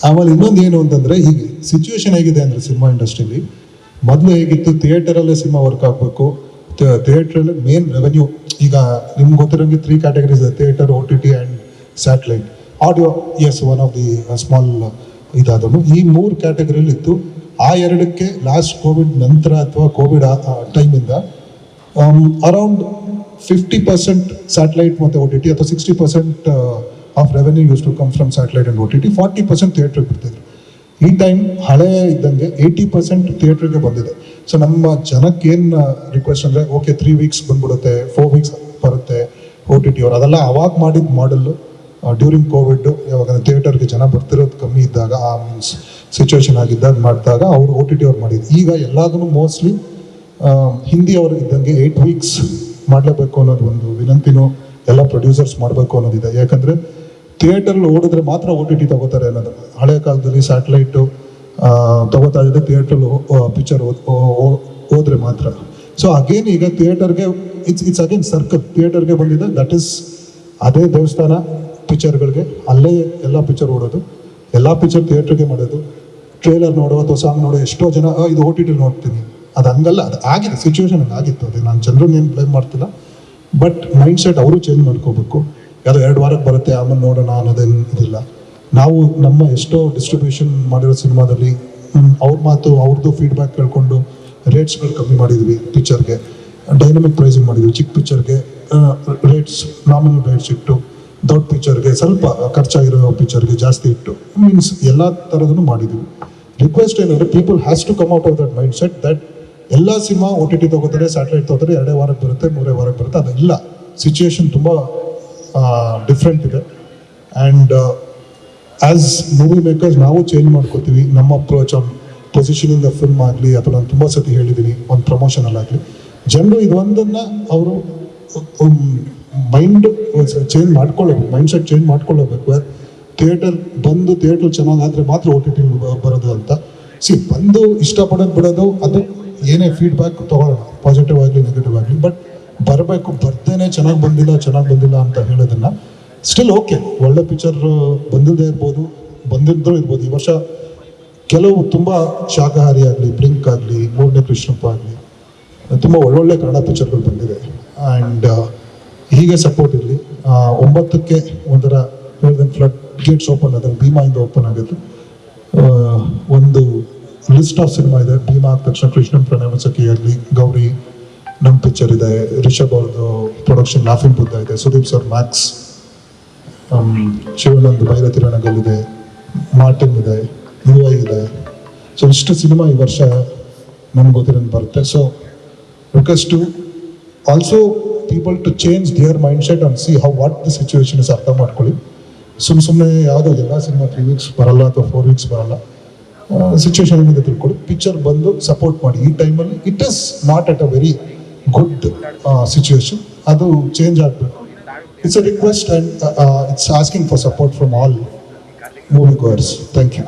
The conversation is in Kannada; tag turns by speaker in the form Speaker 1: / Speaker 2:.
Speaker 1: ಆಮೇಲೆ ಇನ್ನೊಂದು ಏನು ಅಂತಂದರೆ, ಹೀಗೆ ಸಿಚುವೇಶನ್ ಹೇಗಿದೆ ಅಂದರೆ ಸಿನಿಮಾ ಇಂಡಸ್ಟ್ರಿಲಿ ಮೊದಲು ಹೇಗಿತ್ತು, ಥಿಯೇಟರಲ್ಲೇ ಸಿನಿಮಾ ವರ್ಕ್ ಆಗಬೇಕು, ಥಿಯೇಟ್ರಲ್ಲಿ ಮೇನ್ ರೆವೆನ್ಯೂ. ಈಗ ನಿಮ್ಗೆ ಗೊತ್ತಿರೋಂಗೆ 3 categories ಇದೆ: theatre, OTT and satellite. Audio is one of the small ಇದಾದನು. ಈ 3 ಕ್ಯಾಟಗರಿಯಲ್ಲಿ ಇತ್ತು. ಆ 2ಕ್ಕೆ ಲಾಸ್ಟ್ ಕೋವಿಡ್ ನಂತರ ಅಥವಾ ಕೋವಿಡ್ ಟೈಮಿಂದ ಅರೌಂಡ್ 50% ಸ್ಯಾಟಲೈಟ್ ಮತ್ತು OTT, ಅಥವಾ 60% of revenue use to come from satellite and OTT, 40% ಥಿಯೇಟ್ರಿಗೆ ಬರ್ತಿದ್ರು. ಈ ಟೈಮ್ ಹಳೆ ಇದ್ದಂಗೆ 80% ಥಿಯೇಟ್ರಿಗೆ ಬಂದಿದೆ. ಸೊ ನಮ್ಮ ಜನಕ್ಕೆ ಏನು ರಿಕ್ವೆಸ್ಟ್ ಅಂದರೆ, ಓಕೆ 3 weeks ಬಂದ್ಬಿಡುತ್ತೆ, 4 weeks ಬರುತ್ತೆ OTT ಅವರು. ಅದೆಲ್ಲ ಅವಾಗ ಮಾಡಿದ ಮಾಡಲ್ಲು ಡ್ಯೂರಿಂಗ್ ಕೋವಿಡ್, ಯಾವಾಗ ಥಿಯೇಟರ್ಗೆ ಜನ ಬರ್ತಿರೋದು ಕಮ್ಮಿ ಇದ್ದಾಗ, ಆ ಮೀನ್ಸ್ ಸಿಚುವೇಶನ್ ಆಗಿದ್ದಾಗ ಮಾಡಿದಾಗ ಅವರು OTT ಅವ್ರು ಮಾಡಿದ್ರು. ಈಗ ಎಲ್ಲದನ್ನು ಮೋಸ್ಟ್ಲಿ ಹಿಂದಿ ಅವರು ಇದ್ದಂಗೆ 8 weeks ಮಾಡಲೇಬೇಕು ಅನ್ನೋದು ಒಂದು ವಿನಂತಿನೂ ಎಲ್ಲ ಪ್ರೊಡ್ಯೂಸರ್ಸ್ ಮಾಡಬೇಕು ಅನ್ನೋದಿದೆ. ಯಾಕಂದರೆ ಥಿಯೇಟರ್ಲ್ಲಿ ಓಡಿದ್ರೆ ಮಾತ್ರ OTT ತಗೋತಾರೆ ಅನ್ನೋದು. ಹಳೆ ಕಾಲದಲ್ಲಿ ಸ್ಯಾಟಲೈಟು ತಗೋತಾ ಇದ್ದರೆ ಥಿಯೇಟ್ರಲ್ಲಿ ಪಿಕ್ಚರ್ ಹೋದ್ರೆ ಮಾತ್ರ. ಸೊ ಅಗೇನ್ ಈಗ ಥಿಯೇಟರ್ಗೆ ಇಟ್ಸ್ ಅಗೇನ್ ಸರ್ಕಲ್, ಥಿಯೇಟರ್ಗೆ ಬಂದಿದೆ. ದಟ್ ಈಸ್ ಅದೇ ದೇವಸ್ಥಾನ ಪಿಕ್ಚರ್ಗಳಿಗೆ, ಅಲ್ಲೇ ಎಲ್ಲ ಪಿಕ್ಚರ್ ಓಡೋದು, ಎಲ್ಲ ಪಿಕ್ಚರ್ ಥಿಯೇಟ್ರಿಗೆ ಮಾಡೋದು. ಟ್ರೇಲರ್ ನೋಡೋ ಅಥವಾ ಸಾಂಗ್ ನೋಡೋ ಎಷ್ಟೋ ಜನ ಇದು OTT ನೋಡ್ತೀನಿ, ಅದು ಹಂಗಲ್ಲ. ಅದು ಆಗಿದೆ, ಸಿಚುವೇಶನ್ ಆಗಿತ್ತು. ಅದೇ ನಾನು ಜನರನ್ನೇನು ಬ್ಲೇಮ್ ಮಾಡ್ತಿಲ್ಲ, ಬಟ್ ಮೈಂಡ್ ಸೆಟ್ ಅವರು ಚೇಂಜ್ ಮಾಡ್ಕೋಬೇಕು. ಯಾವುದೋ 2 ವಾರಕ್ಕೆ ಬರುತ್ತೆ ಆಮೇಲೆ ನೋಡೋಣ ಅನ್ನೋದೇನು ಇದಿಲ್ಲ. ನಾವು ನಮ್ಮ ಎಷ್ಟೋ ಡಿಸ್ಟ್ರಿಬ್ಯೂಷನ್ ಮಾಡಿರೋ ಸಿನಿಮಾದಲ್ಲಿ ಅವ್ರ ಮಾತು, ಅವ್ರದ್ದು ಫೀಡ್ಬ್ಯಾಕ್ ಕೇಳ್ಕೊಂಡು ರೇಟ್ಸ್ಗಳು ಕಮ್ಮಿ ಮಾಡಿದ್ವಿ. ಪಿಕ್ಚರ್ಗೆ ಡೈನಮಿಕ್ ಪ್ರೈಸಿಂಗ್ ಮಾಡಿದ್ವಿ. ಚಿಕ್ಕ ಪಿಕ್ಚರ್ಗೆ ರೇಟ್ಸ್ ನಾಮಿನಲ್ ರೇಟ್ಸ್ ಇಟ್ಟು, ದೊಡ್ಡ ಪಿಕ್ಚರ್ಗೆ ಸ್ವಲ್ಪ ಖರ್ಚಾಗಿರೋ ಪಿಕ್ಚರ್ಗೆ ಜಾಸ್ತಿ ಇಟ್ಟು, ಮೀನ್ಸ್ ಎಲ್ಲ ಥರದನ್ನು ಮಾಡಿದ್ವಿ. ರಿಕ್ವೆಸ್ಟ್ ಏನಂದರೆ, people has to come out of that mindset that ಎಲ್ಲ ಸಿನಿಮಾ OTT ತಗೋತಾರೆ, ಸ್ಯಾಟಲೈಟ್ ತಗೋತಾರೆ, 2 ವಾರಕ್ಕೆ ಬರುತ್ತೆ, 3 ವಾರಕ್ಕೆ ಬರುತ್ತೆ. ಅದೆಲ್ಲ ಸಿಚುವೇಶನ್ ತುಂಬ ಡಿಫ್ರೆಂಟ್ ಇದೆ. ಆ್ಯಂಡ್ ಆ್ಯಸ್ ಮೂವಿ ಮೇಕರ್ಸ್ ನಾವು ಚೇಂಜ್ ಮಾಡ್ಕೋತೀವಿ ನಮ್ಮ approach on positioning the film ಆಗಲಿ, ಅಥವಾ ನಾನು ತುಂಬ ಸತಿ ಹೇಳಿದ್ದೀನಿ ಒಂದು ಪ್ರಮೋಷನಲ್ಲಾಗಲಿ. ಜನರು ಇದೊಂದನ್ನು ಅವರು ಮೈಂಡ್ ಚೇಂಜ್ ಮಾಡ್ಕೊಳ್ಳೋದು, ಮೈಂಡ್ ಸೆಟ್ ಚೇಂಜ್ ಮಾಡ್ಕೊಳ್ಳೋಬೇಕು. ಥಿಯೇಟರ್ ಬಂದು ಥಿಯೇಟರ್ ಚೆನ್ನಾಗಾದರೆ ಮಾತ್ರ OTT ಬರೋದು ಅಂತ. ಬಂದು ಇಷ್ಟಪಡೋದು ಬಿಡೋದು, ಅದು ಏನೇ ಫೀಡ್ಬ್ಯಾಕ್ ತೊಗೊಳ್ಳೋಣ, ಪಾಸಿಟಿವ್ ಆಗಲಿ ನೆಗೆಟಿವ್ ಆಗಲಿ. ಬಟ್ ಬರಬೇಕು, ಬರ್ದೇನೆ ಚೆನ್ನಾಗಿ ಬಂದಿಲ್ಲ ಅಂತ ಹೇಳೋದನ್ನು ಸ್ಟಿಲ್ ಓಕೆ. ಒಳ್ಳೆ ಪಿಕ್ಚರ್ ಬಂದಿಲ್ಲದೆ ಇರ್ಬೋದು, ಬಂದಿದ್ದರೂ ಇರ್ಬೋದು. ಈ ವರ್ಷ ಕೆಲವು ತುಂಬ ಶಾಕಾಹಾರಿ ಆಗಲಿ, ಬ್ಲಿಂಕ್ ಆಗಲಿ, ಮೂರನೇ ಕೃಷ್ಣಪ್ಪ ಆಗಲಿ, ತುಂಬ ಒಳ್ಳೊಳ್ಳೆ ಕನ್ನಡ ಪಿಕ್ಚರ್ಗಳು ಬಂದಿದೆ. ಆ್ಯಂಡ್ ಹೀಗೆ ಸಪೋರ್ಟ್ ಇರಲಿ. 9ಕ್ಕೆ ಒಂಥರ ಹೇಳ್ದಂಗೆ ಫ್ಲಡ್ ಗೇಟ್ಸ್ ಓಪನ್ ಆದಾಗ, ಭೀಮಾಯಿಂದ ಓಪನ್ ಆಗುತ್ತೆ. ಒಂದು ಲಿಸ್ಟ್ ಆಫ್ ಸಿನಿಮಾ ಇದೆ. ಭೀಮಾ ಆದ ತಕ್ಷಣ ಕೃಷ್ಣನ್ ಪ್ರಣಯ ಸಖಿ ಆಗಲಿ, ಗೌರಿ ನಮ್ಮ ಪಿಕ್ಚರ್ ಇದೆ, ರಿಷಬ್ ಅವ್ರದ್ದು ಪ್ರೊಡಕ್ಷನ್ ಲಾಫಿಂಗ್ ಬುದ್ಧ ಇದೆ, ಸುದೀಪ್ ಸರ್ ಮ್ಯಾಕ್ಸ್, ಶಿವಾನಂದ್ ಭೈರತಿ ರಣಗಲ್ಲಿದೆ, ಮಾರ್ಟಿನ್ ಇದೆ, UI ಇದೆ. ಸೊ ಇಷ್ಟು ಸಿನಿಮಾ ಈ ವರ್ಷ ನಮ್ಗೆ ಗೊತ್ತಿರೋದು ಬರುತ್ತೆ. So request to also people to change their mind set and see how what the situation is. ಅರ್ಥ ಮಾಡ್ಕೊಳ್ಳಿ. ಸುಮ್ಮನೆ ಯಾವುದೋ ಎಲ್ಲ ಸಿನಿಮಾ 3 weeks ಬರಲ್ಲ ಅಥವಾ 4 weeks ಬರಲ್ಲ. ಸಿಚುವೇಶನ್ ಏನಿದೆ ತಿಳ್ಕೊಳ್ಳಿ, ಪಿಕ್ಚರ್ ಬಂದು ಸಪೋರ್ಟ್ ಮಾಡಿ. ಈ ಟೈಮಲ್ಲಿ it is not at a very good situation. ಅದು ಚೇಂಜ್ ಆಗಬೇಕು. It's a request and it's asking for support from all movie goers. Thank you.